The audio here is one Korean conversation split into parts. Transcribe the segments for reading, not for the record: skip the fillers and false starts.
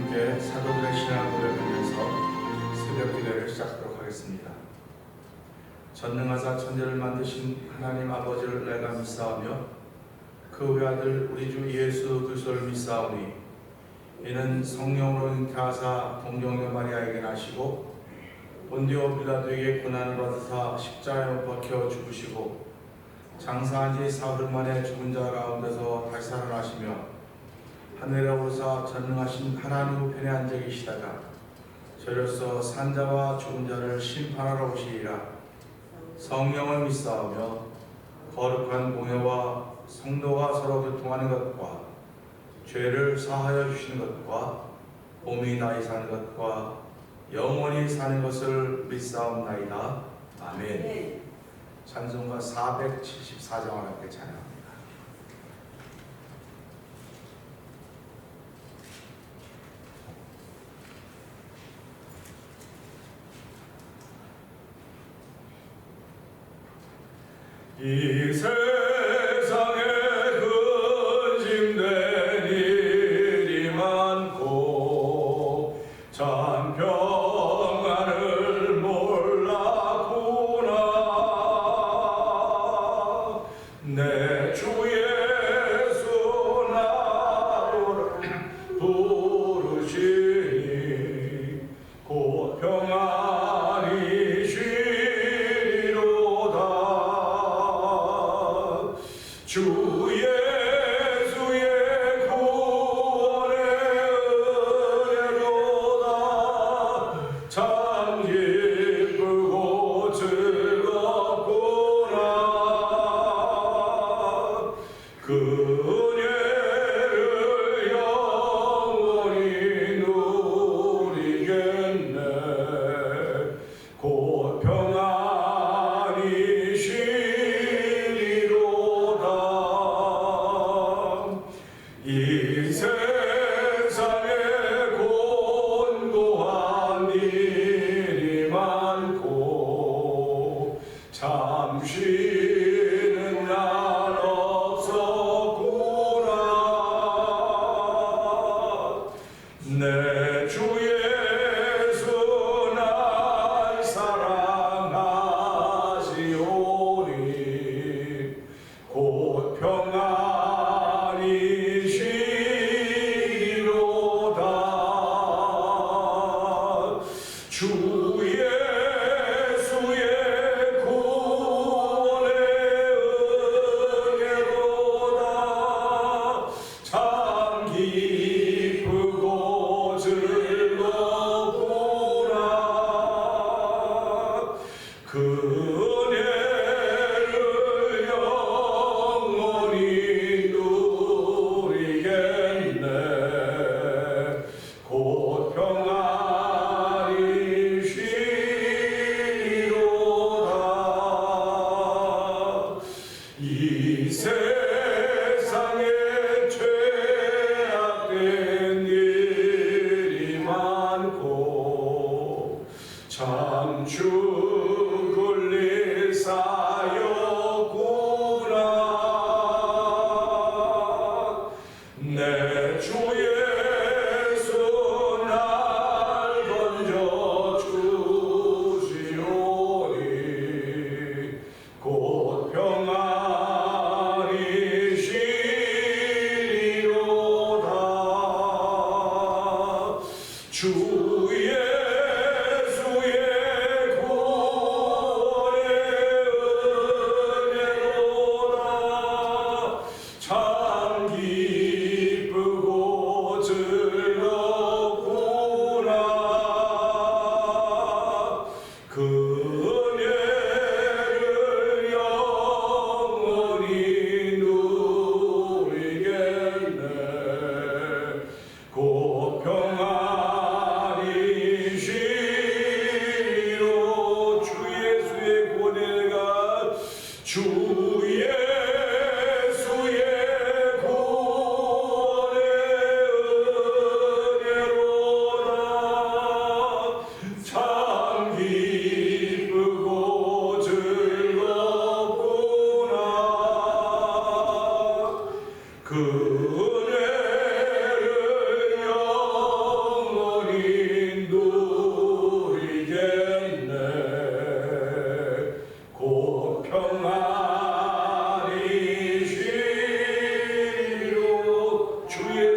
함께 사도들의 신앙을 고백하면서 새벽 기도를 시작하도록 하겠습니다. 전능하사 천지를 만드신 하나님 아버지를 내가 믿사오며 그 외아들 우리 주 예수 그리스도를 믿사오니 이는 성령으로 잉태하사 동정녀 마리아에게 나시고 본디오 빌라도에게 고난을 받으사 십자가에 못 박혀 죽으시고 장사한 지 사흘 만에 죽은 자 가운데서 다시 살아나시며 하늘에 오르사 전능하신 하나님 우편에 앉아 계시다가 저로서 산자와 죽은 자를 심판하러 오시리라. 성령을 믿사오며 거룩한 공회와 성도가 서로 교통하는 것과 죄를 사하여 주시는 것과 봄이 나이 사는 것과 영원히 사는 것을 믿사옵나이다. 아멘. 찬송가 474장을 함께 찬양합니다. 이 세상에 근심된 일이 많고 참 평안을 몰랐구나. 내 주 예수 나를 부르시니 곧 평안이 쉬리로다. 주 예수의 구원의 은혜로다. 참 기쁘고 즐겁구나. 그 은혜를 영원히 누리겠네. 곧 평안이 이 세상에 곤고한 일이 많고 참 쉬는 날 없었구나. 내 주 예수 날 사랑하시오니 곧 평안이 주 예수의 구원의 은혜로다. 참 기쁘고 즐겁구나. 그 은혜를 영원히 누리겠네. 곧 평안 이 세상에 죄악된 일이 많고 참 죽을 일 쌓였구나. 내 주 예수 날 건져주시오니 곧 평안이 쉬리로다. 주 예수의 구원의 은혜로다. 참 기쁘고 즐겁구나. 그 은혜를 영원히 누리겠네. 곧 평안이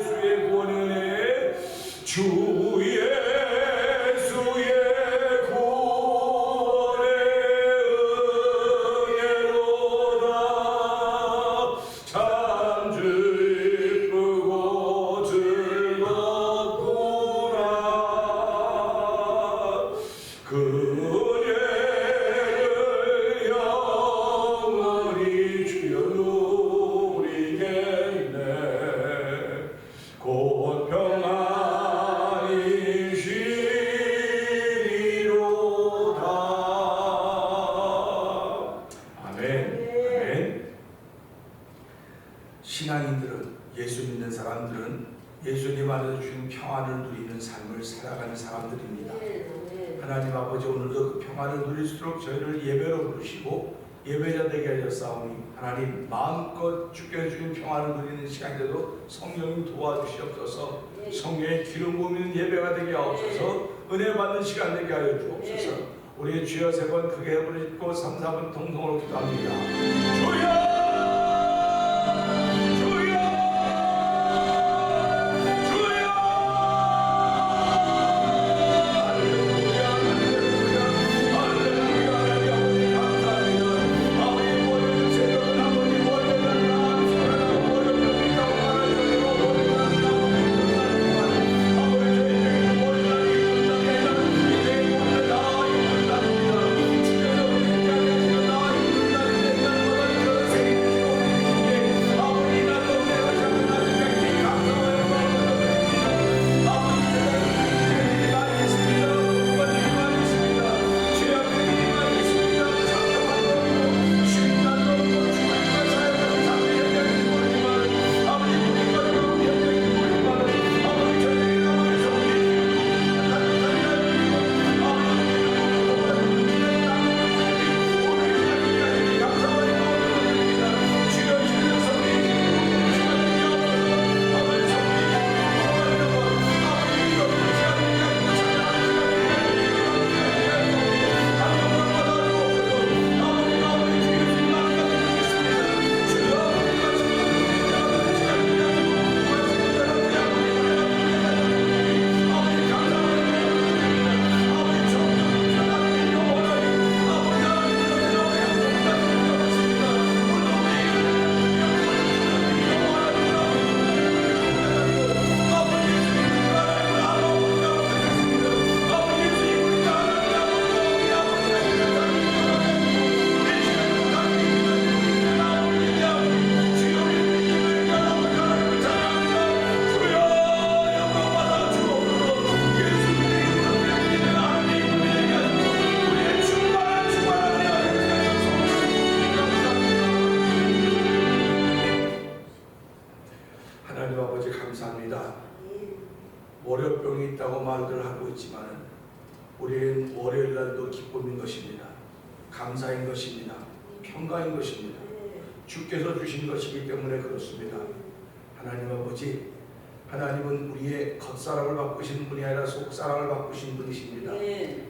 예수의 구원의 은혜 주 예수의 구원의 은혜로다 참 기쁘고 즐겁구나 그 은혜를 영원히 주여 누리겠네 곧 평안이시리로다. 아멘. 아멘. 신앙인들은, 예수 믿는 사람들은 예수님 안에서 주신 평안을 누리는 삶을 살아가는 사람들입니다. 하나님 아버지, 오늘도 그 평안을 누릴수록 저희를 예배로 부르시고 예배자 되게 하셨사오니 하나님 마음껏 주께서 주신 평안을 누리는 시간인데도 성령님 도와주시옵소서. 성령의 기름 부으는 예배가 되게 하옵소서. 은혜 받는 시간 되게 하여 주옵소서. 우리의 주여 세 번 크게 부르짖고 3, 4분 통성으로 기도합니다. 주여! 월요병이 있다고 말들 하고 있지만 우리는 월요일날도 기쁨인 것입니다. 감사인 것입니다. 평강인 것입니다. 주께서 주신 것이기 때문에 그렇습니다. 하나님 아버지, 하나님은 우리의 겉사람을 바꾸신 분이 아니라 속사람을 바꾸신 분이십니다.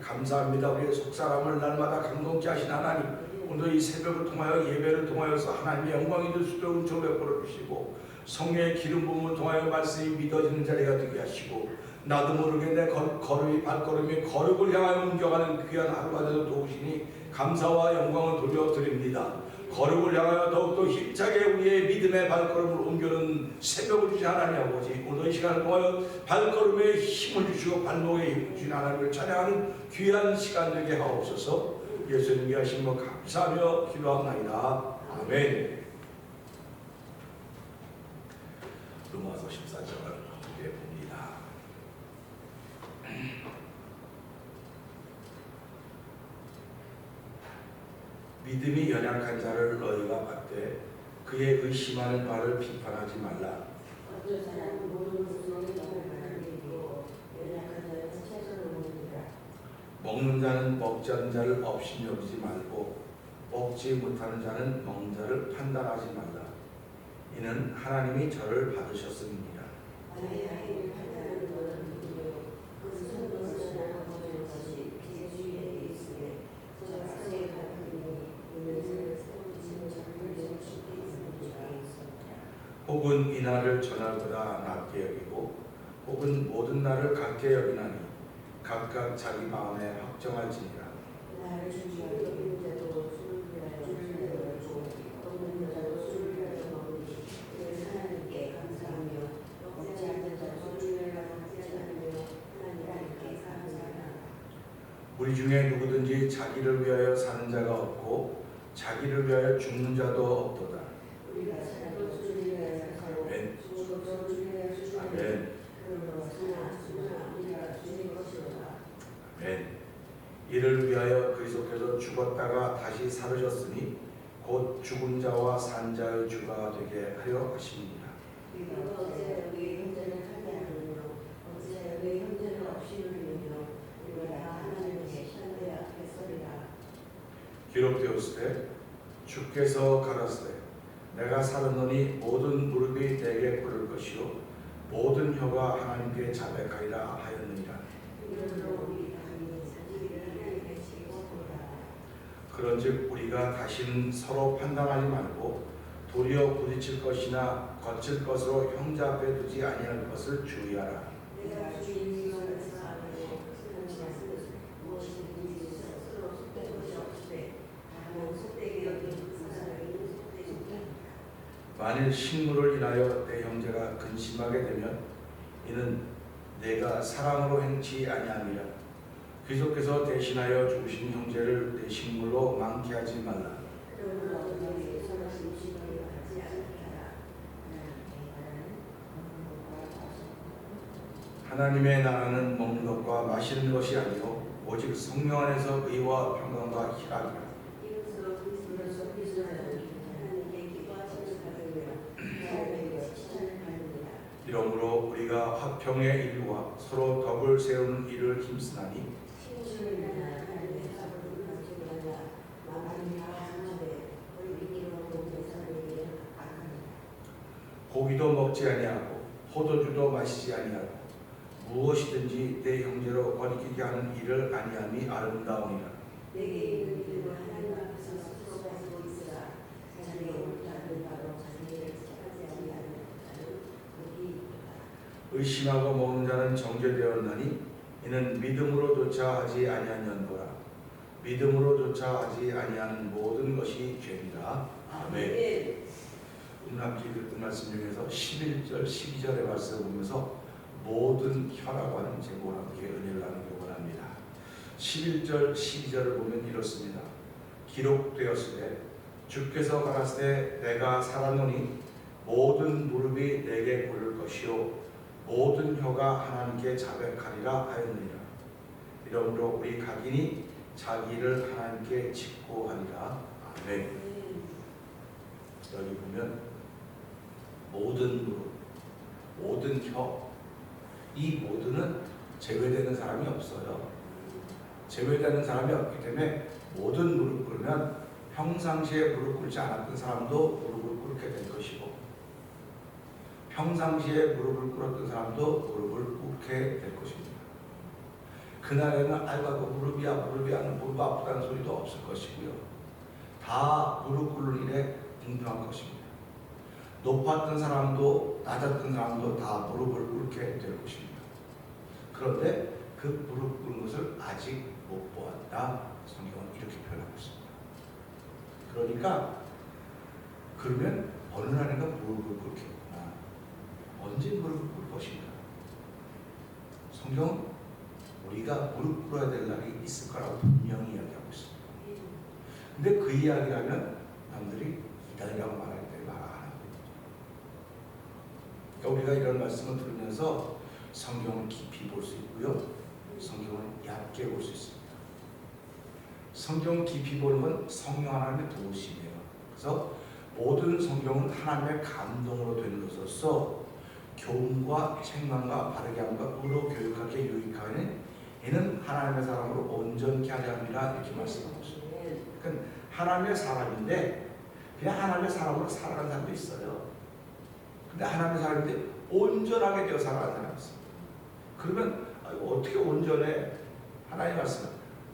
감사합니다. 우리의 속사람을 날마다 감동케 하신 하나님, 오늘 이 새벽을 통하여 예배를 통하여서 하나님의 영광이 될 수 있도록 은총을 베풀어 주시고 성령의 기름 부음을 통하여 말씀이 믿어지는 자리가 되게 하시고 나도 모르게 내 발걸음이 거룩을 향하여 옮겨가는 귀한 하루가 되도록 도우시니 감사와 영광을 돌려드립니다. 거룩을 향하여 더욱더 힘차게 우리의 믿음의 발걸음을 옮겨는 새벽을 주신 하나님 아버지, 오늘 이 시간을 통하여 발걸음에 힘을 주시고 발목에 힘을 주신 하나님을 찬양하는 귀한 시간 되게 하옵소서. 예수님이 하신 것 감사하며 기도합나이다. 아멘. 로마서 14장을 함께 봅니다. 믿음이 연약한 자를 너희가 받되 그의 의심하는 바를 비판하지 말라. 어떤 사람은 모든 것을 너무 연약한 자는 채소를 먹느니라. 먹는 자는 먹지 않는 자를 업신여기지 말고 먹지 못하는 자는 먹는 자를 판단하지 말라. 이는 하나님이 저를 받으셨음이니라. 만일 하나님을 판단하는 것은 누구요? 그 성도는 하나님의 것이 계주에 있으되 저 박사의 가르침이 있는 세우신 작물을 쉽게 있는 줄 알겠습니다. 혹은 이날을 전날보다 같게 여기고 혹은 모든 날을 같게 여기나니 각각 자기 마음에 확정할지니라. 나를 주시고 여기는 자도 술을 위하여 술을 내어주고 먹는 자도 술을 위하여 먹으니 이는 하나님께 감사하며 먹지 않는 자도 술을 위하여 먹지 않으며 하나님께 감사하라. 우리 중에 누구든지 자기를 위하여 사는 자가 없고 자기를 위하여 죽는 자도 없도다. 우리가 살아도 술을 위하여 살고 아멘. 죽어도 술을 위하여 죽으리라. 아멘. 그러므로 사나 우리가 주의 것이로다. 아멘. 이를 위하여 그리스도께서 죽었다가 다시 살으셨으니 곧 죽은 자와 산 자의 주가 되게 하려 하십니다. 우리가 어제 우리 형제를 하게 하느뇨 어제 우리 형제를 없이 누리며 우리가 다 하나님의 현대 앞에 서리라. 기록되었으되 주께서 가라사대 내가 살았노니 모든 무릎이 내게 꿇을 것이요 모든 혀가 하나님께 자백하리라 하였느니라. 이러므로 우리 다음에 자기를 하나님께 지고보라. 그런즉 우리가 다시는 서로 판단하지 말고 도리어 부딪힐 것이나 거칠 것으로 형제 앞에 두지 아니할 것을 주의하라. 내가 주님께서 하시고 하는 말씀은 무엇이든지 스스로 속된 것이 없으되 다만 속되게 여긴 그 사람이 속되지 못합니다. 만일 식물을 인하여 내 형제가 근심하게 되면 이는 내가 사랑으로 행치 아니함이라. 그리스도께서 대신하여 죽으신 형제를 내 식물로 망케하지 말라. 그러므로 너희 선하신 신을 받지 않게 하라. 하나님의 나라는 먹는 것과 마시는 것이 아니요 오직 성령 안에서 의와 평강과 희락이라. 이것으로 그리스도를 하나님께 기뻐 찬송하며 하나님께 칭찬을 받느니라. 이러므로 우리가 화평의 일과 서로 덕을 세우는 일을 힘쓰나니 친구를 만나 하나님의 사랑을 받지 말라. 마음이 다하는데 우리 믿기로 모든 사람에게 악하니라. 고기도 먹지 아니하고 포도주도 마시지 아니하고 무엇이든지 내 형제로 거리끼게 하는 일을 아니함이 아름다우니라. 내게 있는 믿음을 하나님 앞에서 스스로 가지고 있으라. 자기의 옳지 않은 바로 자기를 착하지 아니하는 자는 복이 있도다. 의심하고 먹는 자는 정죄되었나니 이는 믿음으로조차 하지 아니한 연고라. 믿음으로조차 하지 아니하는 모든 것이 죄니라. 아멘. 오늘 함께 읽은 말씀 중에서 11절, 12절의 말씀을 보면서 모든 혀라고 하는 제목을 함께 은혜를 나누기 원합니다. 11절, 12절을 보면 이렇습니다. 기록되었으되 주께서 가라사대 내가 살았노니 모든 무릎이 내게 꿇을 것이요 모든 혀가 하나님께 자백하리라 하였느니라. 이러므로 우리 각인이 자기를 하나님께 직고하리라. 아멘. 여기 보면 모든 무릎, 모든 혀, 이 모든은 제외되는 사람이 없어요. 제외되는 사람이 없기 때문에 모든 무릎 꿇으면 평상시에 무릎 꿇지 않았던 사람도 무릎을 꿇게 될 것이고 평상시에 무릎을 꿇었던 사람도 무릎을 꿇게 될 것입니다. 그날에는 아이고 무릎이 하는 무릎 아프다는 소리도 없을 것이고요. 다 무릎 꿇는 일에 분명할 것입니다. 높았던 사람도 낮았던 사람도 다 무릎을 꿇게 될 것입니다. 그런데 그 무릎 꿇는 것을 아직 못 보았다. 성경은 이렇게 표현하고 있습니다. 그러니까 그러면 어느 날인가 무릎을 꿇겠구나. 언제 무릎을 꿇을 것인가. 성경은 우리가 무릎 꿇어야 될 날이 있을 거라고 분명히 이야기하고 있습니다. 근데 그 이야기를 하면 남들이 이단이라고 말할 때 말 안 하고 그러니까 우리가 이런 말씀을 들으면서 성경을 깊이 볼 수 있고요. 성경을 얕게 볼 수 있습니다. 성경 깊이 보는 건 성령 하나님의 도우심이에요. 그래서 모든 성경은 하나님의 감동으로 되는 것으로서 교훈과 책망과 바르게 함과 의로 교육하게 유익하는 이는 하나님의 사람으로 온전케 하려 함이라 이렇게 말씀하고 있습니다. 그러니까 하나님의 사람인데 그냥 하나님의 사람으로 살아가는 사람도 있어요. 근데 하나님의 사람인데 온전하게 되어 살아가는 사람이 있습니다. 그러면 어떻게 온전해? 하나님 말씀은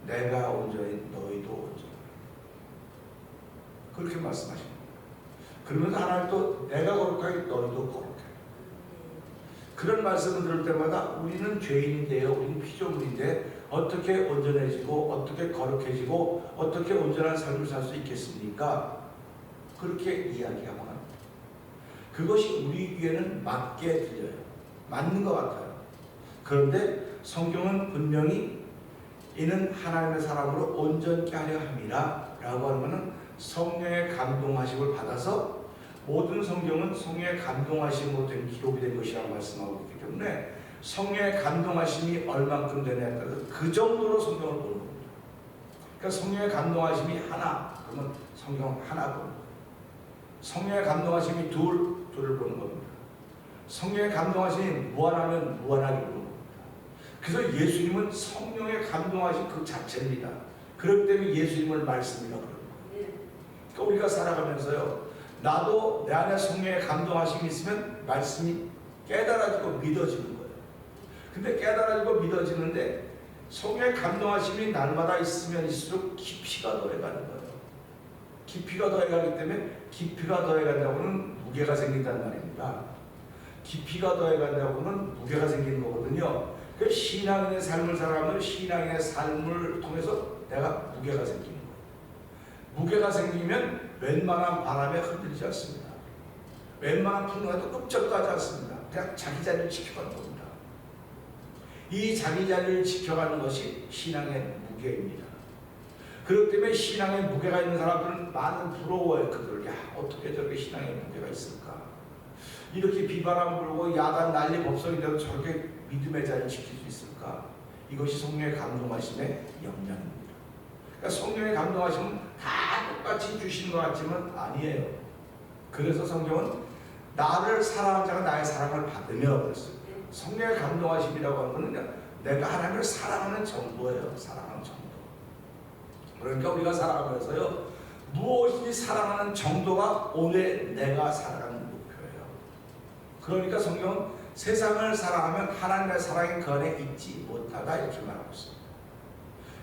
내가 온전히 너희도 온전해. 그렇게 말씀하십니다. 그러면서 하나님 또 내가 거룩하게 너희도 거룩해. 그런 말씀을 들을 때마다 우리는 죄인인데요, 우리는 피조물인데 어떻게 온전해지고 어떻게 거룩해지고 어떻게 온전한 삶을 살 수 있겠습니까? 그렇게 이야기하고 합니다. 그것이 우리 귀에는 맞게 들려요. 맞는 것 같아요. 그런데 성경은 분명히 이는 하나님의 사람으로 온전케 하려 함이라 라고 하는 것은 성령의 감동하심을 받아서 모든 성경은 성령의 감동하심으로 된 기록이 된 것이라고 말씀하고 있기 때문에 성령의 감동하심이 얼만큼 되냐에 따라서 그 정도로 성경을 보는 겁니다. 그러니까 성령의 감동하심이 하나, 그러면 성경 하나 보는 거예요. 성령의 감동하심이 둘을 보는 겁니다. 성령의 감동하심이 무한하면 무한하게 보는 겁니다. 그래서 예수님은 성령의 감동하심 그 자체입니다. 그렇기 때문에 예수님을 말씀이라고 그럽니다. 그러니까 우리가 살아가면서요, 나도 내 안에 성령의 감동하심이 있으면 말씀이 깨달아지고 믿어지는 거예요. 근데 깨달아지고 믿어지는데 성령의 감동하심이 날마다 있으면 있을수록 깊이가 더해가는 거예요. 깊이가 더해가기 때문에 깊이가 더해간다고는 무게가 생긴다는 말입니다. 깊이가 더해간다고는 무게가 생기는 거거든요. 그 신앙인의 삶을 살아가면 신앙인의 삶을 통해서 내가 무게가 생기는 거예요. 무게가 생기면 웬만한 바람에 흔들리지 않습니다. 웬만한 풍랑에도 끔찍도 하지 않습니다. 그냥 자기 자리를 지켜가는 겁니다. 이 자기 자리를 지켜가는 것이 신앙의 무게입니다. 그렇기 때문에 신앙의 무게가 있는 사람들은 많은 부러워요. 그들을. 야, 어떻게 저렇게 신앙의 무게가 있을까? 이렇게 비바람 불고 야단 난리 법석인데도 저렇게 믿음의 자리를 지킬 수 있을까? 이것이 성령의 감동하심의 영향입니다. 그러니까 성령의 감동하심은 다 똑같이 주시는 것 같지만 아니에요. 그래서 성경은 나를 사랑하는 자가 나의 사랑을 받으며 그랬어요. 성령의 감동하심이라고 하는 것은 내가 하나님을 사랑하는 정도예요. 사랑하는 정도. 그러니까 우리가 살아가면서요, 무엇인지 사랑하는 정도가 오늘 내가 살아가는 목표예요. 그러니까 성경은 세상을 사랑하면 하나님의 사랑이 그 안에 있지 못하다 이렇게 말하고 있습니다.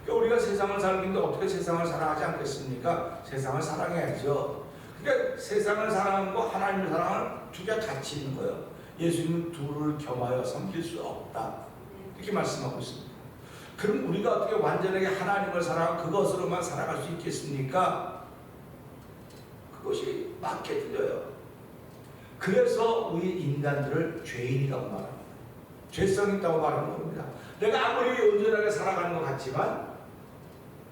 그러니까 우리가 세상을 살는데 어떻게 세상을 사랑하지 않겠습니까? 세상을 사랑해야죠. 그러니까 세상을 사랑하는 거 하나님을 사랑하는 두 개가 같이 있는 거예요. 예수님은 둘을 겸하여 섬길 수 없다 이렇게 말씀하고 있습니다. 그럼 우리가 어떻게 완전하게 하나님을 사랑하고 그것으로만 살아갈 수 있겠습니까? 그것이 맞게 들려요. 그래서 우리 인간들을 죄인이라고 말합니다. 죄성이 있다고 말하는 겁니다. 내가 아무리 온전하게 살아가는 것 같지만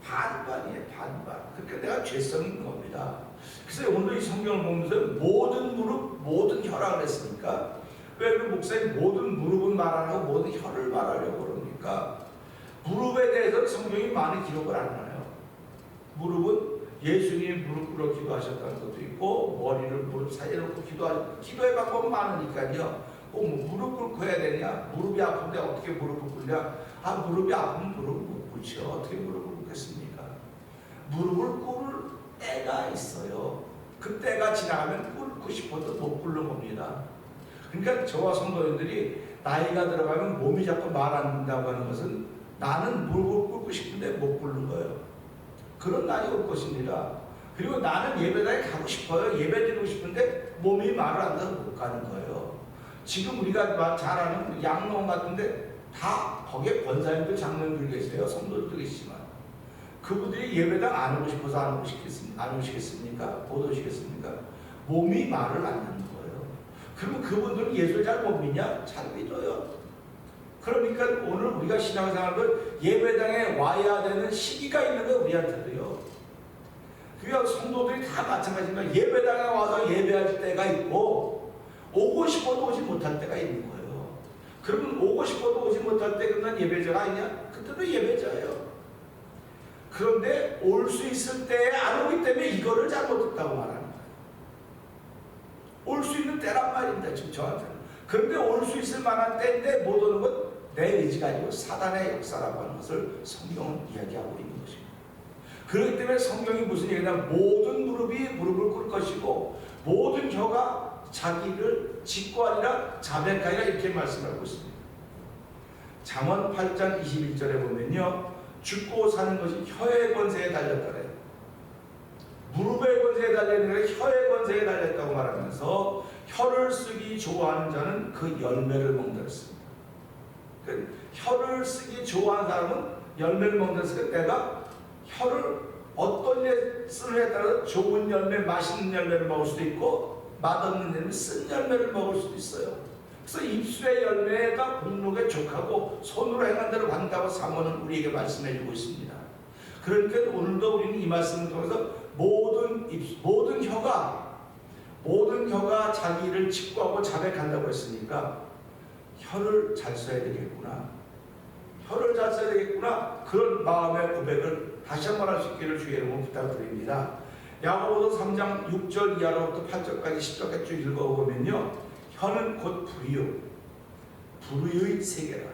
반반이에요. 반반. 그러니까 내가 죄성이 있는 겁니다. 그래서 오늘 이 성경을 보면서 모든 무릎, 모든 혀라고 했으니까 왜 그 목사님 모든 무릎은 말 안 하고 모든 혀를 말하려고 그럽니까? 무릎에 대해서 성경이 많이 기록을 안 해요. 무릎은 예수님이 무릎 꿇어 기도하셨다는 것도 있고 머리를 무릎 사이에 놓고 기도하셨고 기도의 방법은 많으니까요. 꼭 무릎 꿇고 해야 되냐? 무릎이 아픈데 어떻게 무릎을 꿇냐? 아, 무릎이 아프면 무릎을 못 꿇죠. 어떻게 무릎을 꿇겠습니까? 무릎을 꿇을 때가 있어요. 그 때가 지나가면 꿇고 싶어도 못 꿇는 겁니다. 그러니까 저와 성도님들이 나이가 들어가면 몸이 자꾸 말 안 된다고 하는 것은 나는 무릎을 꿇고 싶은데 못 꿇는 거예요. 그런 날이 올 것입니다. 그리고 나는 예배당에 가고 싶어요. 예배 드리고 싶은데 몸이 말을 안 해서 못 가는 거예요. 지금 우리가 잘 아는 양로원 같은데 다 거기에 권사님들 장로님들 계세요. 성도들도 계시지만 그분들이 예배당 안 오고 싶어서 안 오시겠습니까? 못 오시겠습니까? 몸이 말을 안 하는 거예요. 그러면 그분들은 예수를 잘 못 믿냐? 잘 믿어요. 그러니까 오늘 우리가 신앙생활을 예배당에 와야 되는 시기가 있는 거 우리한테도요. 그러니까 성도들이 다 마찬가지입니다. 예배당에 와서 예배할 때가 있고 오고 싶어도 오지 못할 때가 있는 거예요. 그러면 오고 싶어도 오지 못할 때 그건 예배자가 아니냐? 그때도 예배자예요. 그런데 올 수 있을 때에 안 오기 때문에 이거를 잘못했다고 말하는 거예요. 올 수 있는 때란 말입니다. 지금 저한테는. 그런데 올 수 있을 만한 때인데 못 오는 건 내 의지가 아니고 사단의 역사라고 하는 것을 성경은 이야기하고 있는 것입니다. 그렇기 때문에 성경이 무슨 얘기냐면 모든 무릎이 무릎을 꿇을 것이고 모든 혀가 자기를 직고하리라 자백하리라 이렇게 말씀하고 있습니다. 잠언 8장 21절에 보면요, 죽고 사는 것이 혀의 권세에 달렸다래요. 무릎의 권세에 달렸는데 혀의 권세에 달렸다고 말하면서 혀를 쓰기 좋아하는 자는 그 열매를 먹는다 했습니다. 혀를 쓰기 좋아하는 사람은 열매를 먹는다 했으니까 내가 혀를 어떤 예 쓰느냐에 따라 좋은 열매, 맛있는 열매를 먹을 수도 있고 맛없는 열매, 쓴 열매를 먹을 수도 있어요. 그래서 입술의 열매가 복록에 족하고 손으로 행한 대로 받는다고 사모는 우리에게 말씀해 주고 있습니다. 그러니까 오늘도 우리는 이 말씀을 통해서 모든 혀가 자기를 직구하고 자백한다고 했으니까 혀를 잘 써야 되겠구나. 혀를 잘 써야 되겠구나. 그런 마음의 고백을 다시 한번 할 수 있기를 주의 이름으로 부탁드립니다. 야고보서 3장 6절 이하로부터 8절까지 10절까지 쭉 읽어보면요. 혀는 곧 불의의 세계라.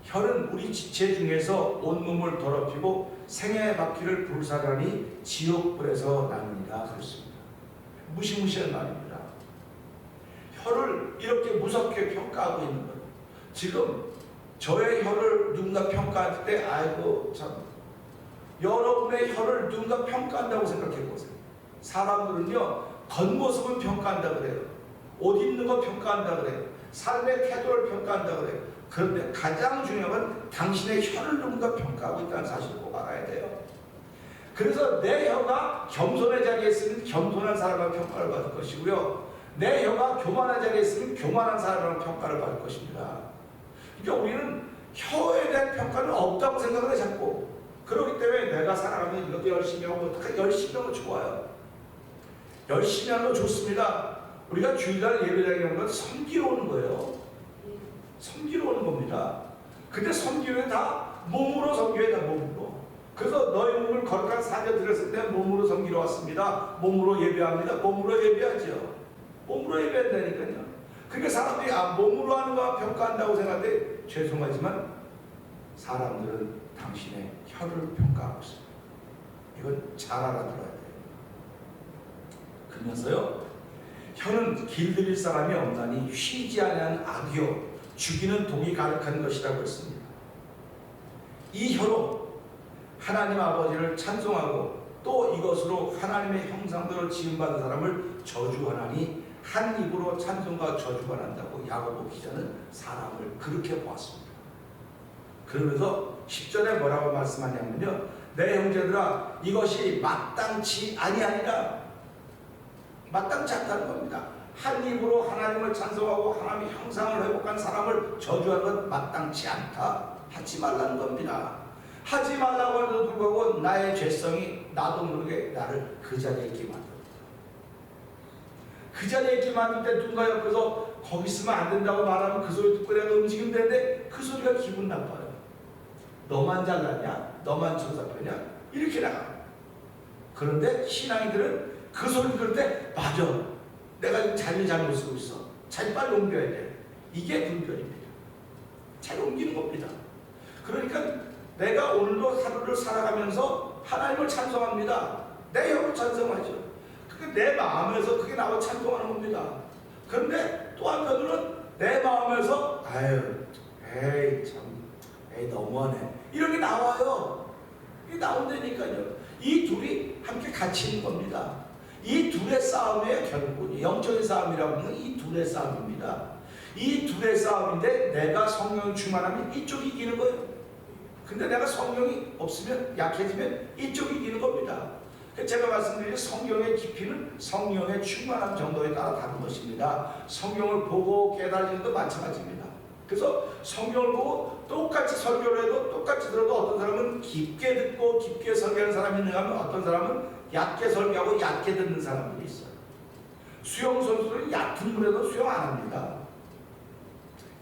혀는 우리 지체 중에서 온몸을 더럽히고 생애의 바퀴를 불사하니 지옥불에서 나느니라 그랬습니다. 무시무시한 말입니다. 혀를 이렇게 무섭게 평가하고 있는 거예요. 지금 저의 혀를 누군가 평가할 때 아이고 참, 여러분의 혀를 누군가 평가한다고 생각해 보세요. 사람들은요 겉모습은 평가한다 그래요. 옷 입는 거 평가한다 그래요. 삶의 태도를 평가한다 그래요. 그런데 가장 중요한 건 당신의 혀를 누군가 평가하고 있다는 사실을 꼭 알아야 돼요. 그래서 내 혀가 겸손의 자리에 있으면 겸손한 사람을 평가를 받을 것이고요. 내 혀가 교만한 자리에 있으면 교만한 사람을 평가를 받을 것입니다. 그러니까 우리는 혀에 대한 평가는 없다고 생각을 해 자꾸. 그렇기 때문에 내가 살아가면 이렇게 열심히 하고 열심히 하면 좋아요. 열심히 하는 거 좋습니다. 우리가 주일날 예배당에 오는 건 섬기러 오는 거예요. 섬기러 오는 겁니다. 근데 섬기는 다 몸으로 섬겨야 돼, 몸으로. 그래서 너희 몸을 거룩한 사제 드렸을 때 몸으로 섬기러 왔습니다. 몸으로 예배합니다. 몸으로 예배하죠. 몸으로 예배한다니까요. 그러니까 사람들이 몸으로 하는 거 평가한다고 생각하는데 죄송하지만 사람들은 당신의 혀를 평가하고 있습니다. 이건 잘 알아들어야 돼요. 그러면서요, 혀는 길들일 사람이 없나니 쉬지 아니하는 악이요 죽이는 독이 가득한 것이라고 했습니다. 이 혀로 하나님 아버지를 찬송하고 또 이것으로 하나님의 형상대로 지음받은 사람을 저주하나니 한 입으로 찬송과 저주가 난다고 야고보 기자는 사람을 그렇게 보았습니다. 그러면서 10절에 뭐라고 말씀하냐면요, 내 형제들아 이것이 마땅치 아니하니라. 마땅치 않다는 겁니다. 한 입으로 하나님을 찬송하고 하나님의 형상을 회복한 사람을 저주하는 건 마땅치 않다. 하지 말라는 겁니다. 하지 말라고 해도 불구하고 나의 죄성이 나도 모르게 나를 그 자리에 있게 만듭니다. 그 자리에 있게 만들 때 누군가 옆에서 거기 있으면 안 된다고 말하면 그 소리 듣고 내가 움직이면 되는데 그 소리가 기분 나빠요. 너만 잘났냐? 너만 천사표냐? 이렇게 나가. 그런데 신앙이들은 그 소리 들을 때 맞아. 내가 지금 자리를 잘못 쓰고 있어. 잘 빨리 옮겨야 돼. 이게 분별입니다. 잘 옮기는 겁니다. 그러니까 내가 오늘도 하루를 살아가면서 하나님을 찬송합니다. 내 혀로 찬송하죠. 그게 내 마음에서 그게 나와 찬송하는 겁니다. 그런데 또 한편으로는 내 마음에서 에이 너무하네 이런 게 나와요. 이게 나온다니까요. 이 둘이 함께 같이 있는 겁니다. 이 둘의 싸움이에요. 결국은 영적인 싸움이라고 하는 이 둘의 싸움입니다. 이 둘의 싸움인데 내가 성령 충만하면 이쪽이 이기는 거예요. 근데 내가 성령이 없으면 약해지면 이쪽이 이기는 겁니다. 제가 말씀드린 성경의 깊이는 성령의 충만함 정도에 따라 다른 것입니다. 성경을 보고 깨달으는 것도 마찬가지입니다. 그래서 성경을 보고 똑같이 설교를 해도 똑같이 들어도 어떤 사람은 깊게 듣고 깊게 설교하는 사람이 있는가 하면 어떤 사람은 얕게 설교하고 얕게 듣는 사람들이 있어요. 수영 선수들은 얕은 물에도 수영 안 합니다.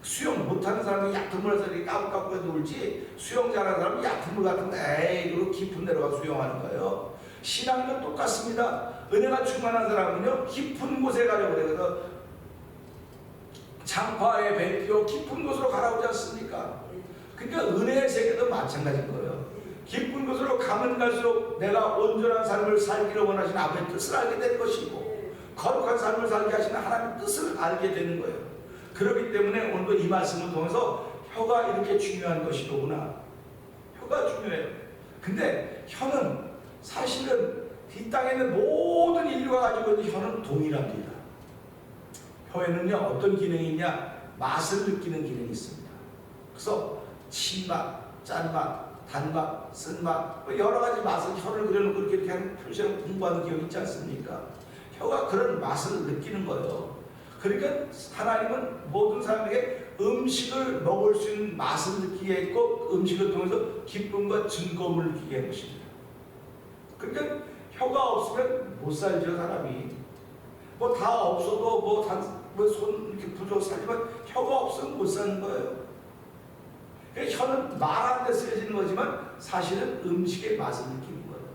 수영 못하는 사람이 얕은 물에서 이렇게 까불까불 놀지 수영 잘하는 사람은 얕은 물 같은데 에이 그리고 깊은 데로 가서 수영하는 거예요. 신앙도 똑같습니다. 은혜가 충만한 사람은요 깊은 곳에 가려고 그래서 장파에 배 깊은 곳으로 가라오지 않습니까? 그러니까 은혜의 세계도 마찬가지인 거예요. 깊은 곳으로 가면 갈수록 내가 온전한 삶을 살기를 원하시는 아버지의 뜻을 알게 될 것이고 거룩한 삶을 살게 하시는 하나님의 뜻을 알게 되는 거예요. 그렇기 때문에 오늘도 이 말씀을 통해서 혀가 이렇게 중요한 것이로구나. 혀가 중요해요. 근데 혀는 사실은 이 땅에 있는 모든 인류가 가지고 있는 혀는 동일합니다. 혀에는요 어떤 기능이 있냐, 맛을 느끼는 기능이 있습니다. 그래서 신맛, 짠맛, 단맛, 쓴맛, 여러 가지 맛을 혀를 그려놓고 이렇게 하는 표시를 공부하는 기억이 있지 않습니까? 혀가 그런 맛을 느끼는 거예요. 그러니까 하나님은 모든 사람에게 음식을 먹을 수 있는 맛을 느끼게 했고, 음식을 통해서 기쁨과 즐거움을 느끼게 한 것입니다. 그러니까 혀가 없으면 못 살죠, 사람이. 뭐 다 없어도 손 이렇게 부족 살지만 혀가 없으면 못 사는 거예요. 그러니까 혀는 말하는 데 쓰여지는 거지만 사실은 음식의 맛을 느끼는 거예요.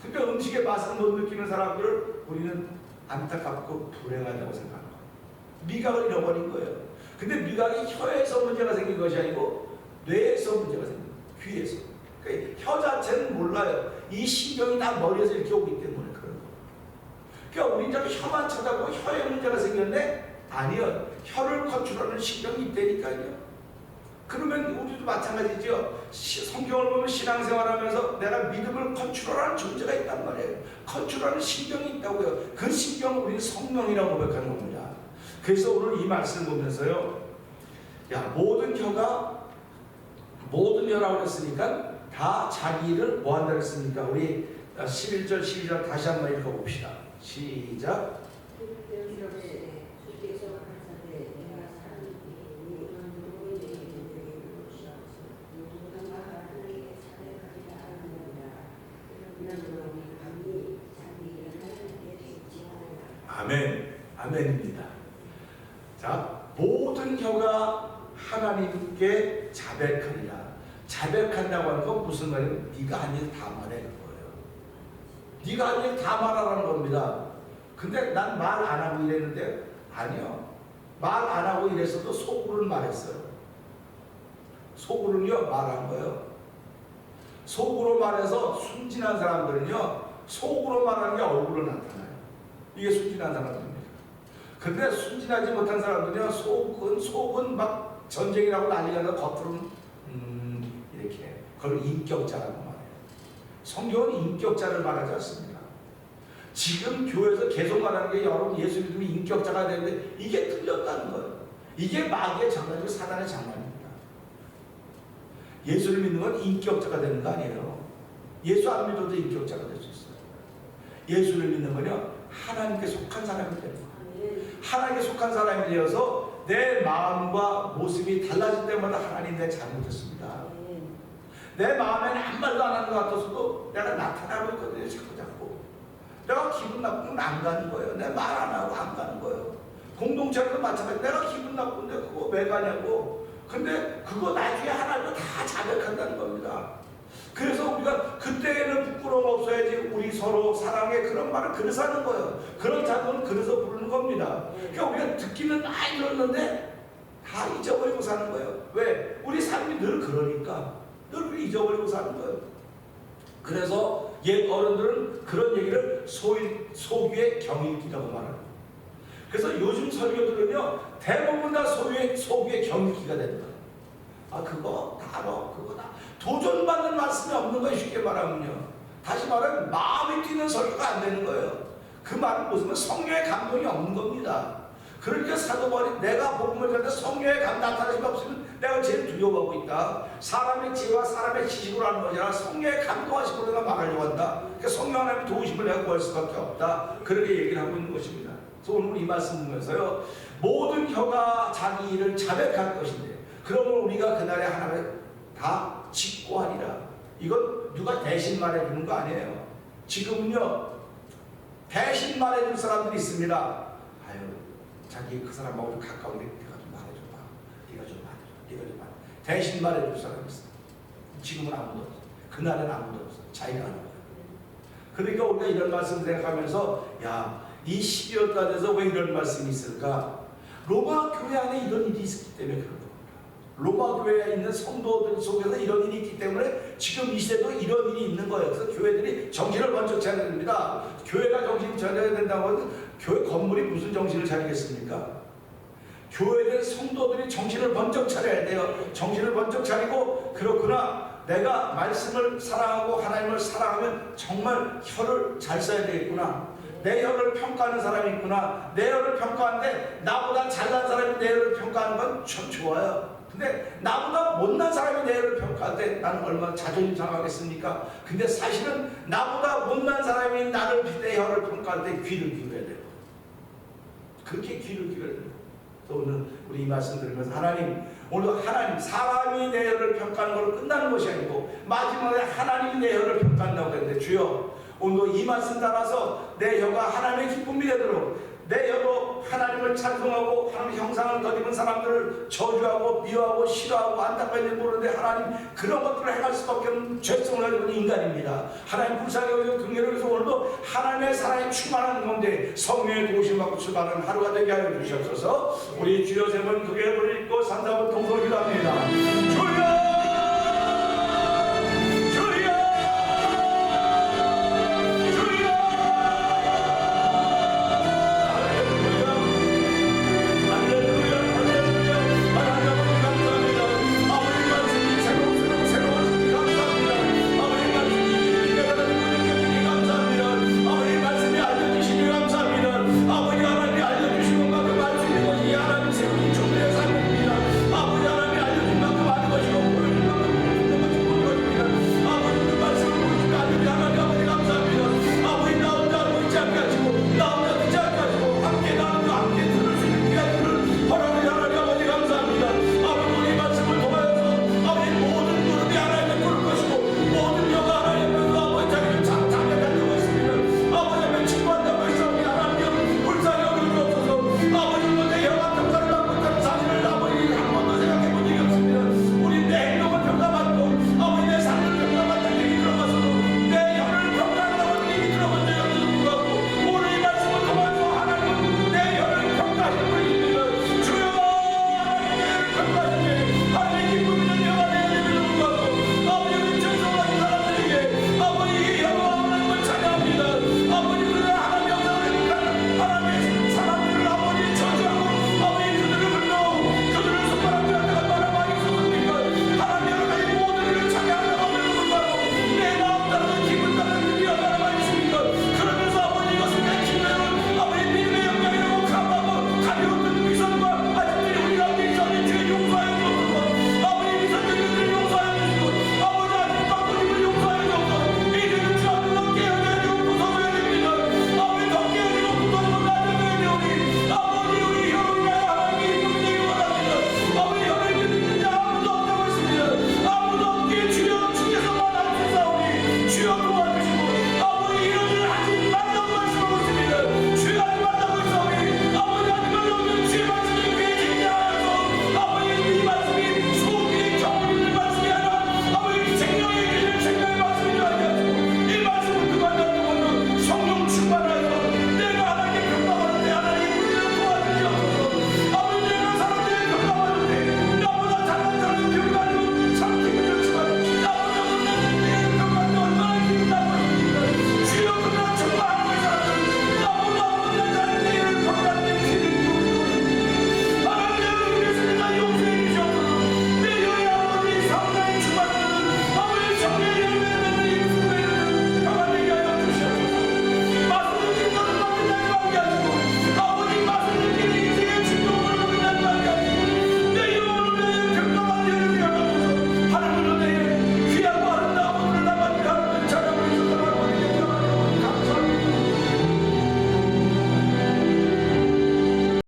그러니까 음식의 맛을 못 느끼는 사람들을 우리는 안타깝고 불행하다고 생각합니다. 미각을 잃어버린 거예요. 근데 미각이 혀에서 문제가 생긴 것이 아니고 뇌에서 문제가 생긴 거예요. 귀에서. 그러니까 혀 자체는 몰라요. 이 신경이 다 머리에서 이렇게 오기 때문에 그런 거예요. 그러니까 우리 이제 혀만 쳐다보고 혀에 문제가 생겼는데 아니요. 혀를 컨트롤하는 신경이 있다니까요. 그러면 우리도 마찬가지죠. 성경을 보면 신앙생활하면서 내가 믿음을 컨트롤하는 존재가 있단 말이에요. 컨트롤하는 신경이 있다고요. 그 신경을 우리는 성령이라고 고백하는 겁니다. 그래서 오늘 이 말씀을 보면서요, 야, 모든 혀라고 했으니까 다 자기 일을 뭐 한다 그랬습니까? 우리 11절 12절 다시 한번 읽어봅시다. 시작. 아멘. 아멘입니다. 자, 모든 혀가 하나님께 자백하리라. 자백한다고 하는 건 무슨 말이에요? 네가 한 일 다 말하는 거예요. 네가 한 일 다 말하라는 겁니다. 근데 난 말 안 하고 이랬는데 아니요. 말 안 하고 이랬어도 속으로는 말했어요. 속으로는요 말한 거예요. 속으로 말해서 순진한 사람들은요 속으로 말하는 게 얼굴로 나타나요. 이게 순진한 사람들입니다. 근데 순진하지 못한 사람들은요 속은 막 전쟁이라고 난리가 나서 겉으로는 이렇게 그걸 인격자라고 말해요. 성경은 인격자를 말하지 않습니다. 지금 교회에서 계속 말하는 게 여러분 예수 믿으면 인격자가 되는데 이게 틀렸다는 거예요. 이게 마귀의 장난이고 사단의 장난입니다. 예수를 믿는 건 인격자가 되는 거 아니에요. 예수 안 믿어도 인격자가 될 수 있어요. 예수를 믿는 건요 하나님께 속한 사람이 되는 거예요. 하나님께 속한 사람이 되어서 내 마음과 모습이 달라질 때마다 하나님 내가 잘못했습니다. 내 마음에는 아무 말도 안 하는 것 같아서도 내가 나타나고 있거든요. 자꾸 내가 기분 나쁘면 안 가는 거예요. 내 말 안 하고 안 가는 거예요. 공동체도 마찬가지. 내가 기분 나쁜데 그거 왜 가냐고. 근데 그거 나중에 하나님도 다 자백한다는 겁니다. 그래서 우리가 그때에는 부끄러움 없어야지 우리 서로 사랑해 그런 말을 그래서 하는 거예요. 그런 작품은 그래서 부르는 겁니다. 그러니까 우리가 듣기는 많이 들었는데 다 잊어버리고 사는 거예요. 왜? 우리 삶이 늘 그러니까 늘 잊어버리고 사는 거예요. 그래서 옛 어른들은 그런 얘기를 소귀의 경읽기라고 말합니다. 그래서 요즘 설교들은요 대부분 다 소귀의 경읽기가 되는 거예요. 아 그거 다 알아. 그거 다 도전받는 말씀이 없는 거예요. 쉽게 말하면요. 다시 말하면 마음이 뛰는 설교가 안 되는 거예요. 그 말은 무슨 성령의 감동이 없는 겁니다. 그러니까 사도 바울이 내가 복음을 전할 때 성령의 감 나타나심이 없으면 내가 제일 두려워하고 있다. 사람의 지혜와 사람의 지식으로 하는 거잖아. 성령의 감동하심으로 내가 말하려고 한다. 그러니까 성령 하나님의 도우심을 내가 구할 수밖에 없다. 그렇게 얘기를 하고 있는 것입니다. 그래서 오늘 이 말씀 보면서요 모든 혀가 자기 일을 자백할 것인데 그러면 우리가 그날에 하나님을 다 직고하리라. 이건 누가 대신 말해주는 거 아니에요. 지금은요 대신 말해줄 사람들이 있습니다. 아유 자기 그 사람하고 좀 가까운데 네가 좀 말해줘봐. 네가 좀 말해줘. 네가 좀 말해줘. 대신 말해줄 사람이 있어요. 지금은 아무도 없어. 그날은 아무도 없어. 자기가 하는 거예요. 그러니까 우리가 이런 말씀 생각하면서 야 이 12월 달에서 왜 이런 말씀이 있을까? 로마 교회 안에 이런 일이 있었기 때문에 그런 겁니다. 로마 교회에 있는 성도들 속에서 이런 일이 있기 때문에 지금 이 시대도 이런 일이 있는 거예요. 그래서 교회들이 정신을 번쩍 차려야 됩니다. 교회가 정신을 차려야 된다고 하면 교회 건물이 무슨 정신을 차리겠습니까? 교회된 성도들이 정신을 번쩍 차려야 돼요. 정신을 번쩍 차리고 그렇구나. 내가 말씀을 사랑하고 하나님을 사랑하면 정말 혀를 잘 써야 되겠구나. 내 혀를 평가하는 사람이 있구나. 내 혀를 평가하는데 나보다 잘난 사람이 내 혀를 평가하는 건 참 좋아요. 근데 나보다 못난 사람이 내 혀를 평가할 때 나는 얼마나 자존심 상하겠습니까? 근데 사실은 나보다 못난 사람이 나를 내 혀를 평가할 때 귀를 기울여야 돼요. 그렇게 귀를 기울여야 돼요. 또 오늘 우리 이 말씀 들으면서 하나님, 오늘 하나님, 사람이 내 혀를 평가하는 걸로 끝나는 것이 아니고 마지막에 하나님이 내 혀를 평가한다고 했는데, 주여 오늘도 이 말씀 따라서 내 혀가 하나님의 기쁨이 되도록, 내 혀로 하나님을 찬송하고 하나님의 형상을 덧입은 사람들을 저주하고 미워하고 싫어하고 안타까운지 모르는데 하나님 그런 것들을 행할 수밖에 없는 죄성을 가지고 있는 인간입니다. 하나님 불쌍히 여기서 긍휼을 해서 오늘도 하나님의 사랑에 충만한 가운데 성령의 도우심 받고 출발하는 하루가 되게 하여 주시옵소서. 우리 주여 세 번 그의 불을 읽고 산사번 통솔 기도합니다.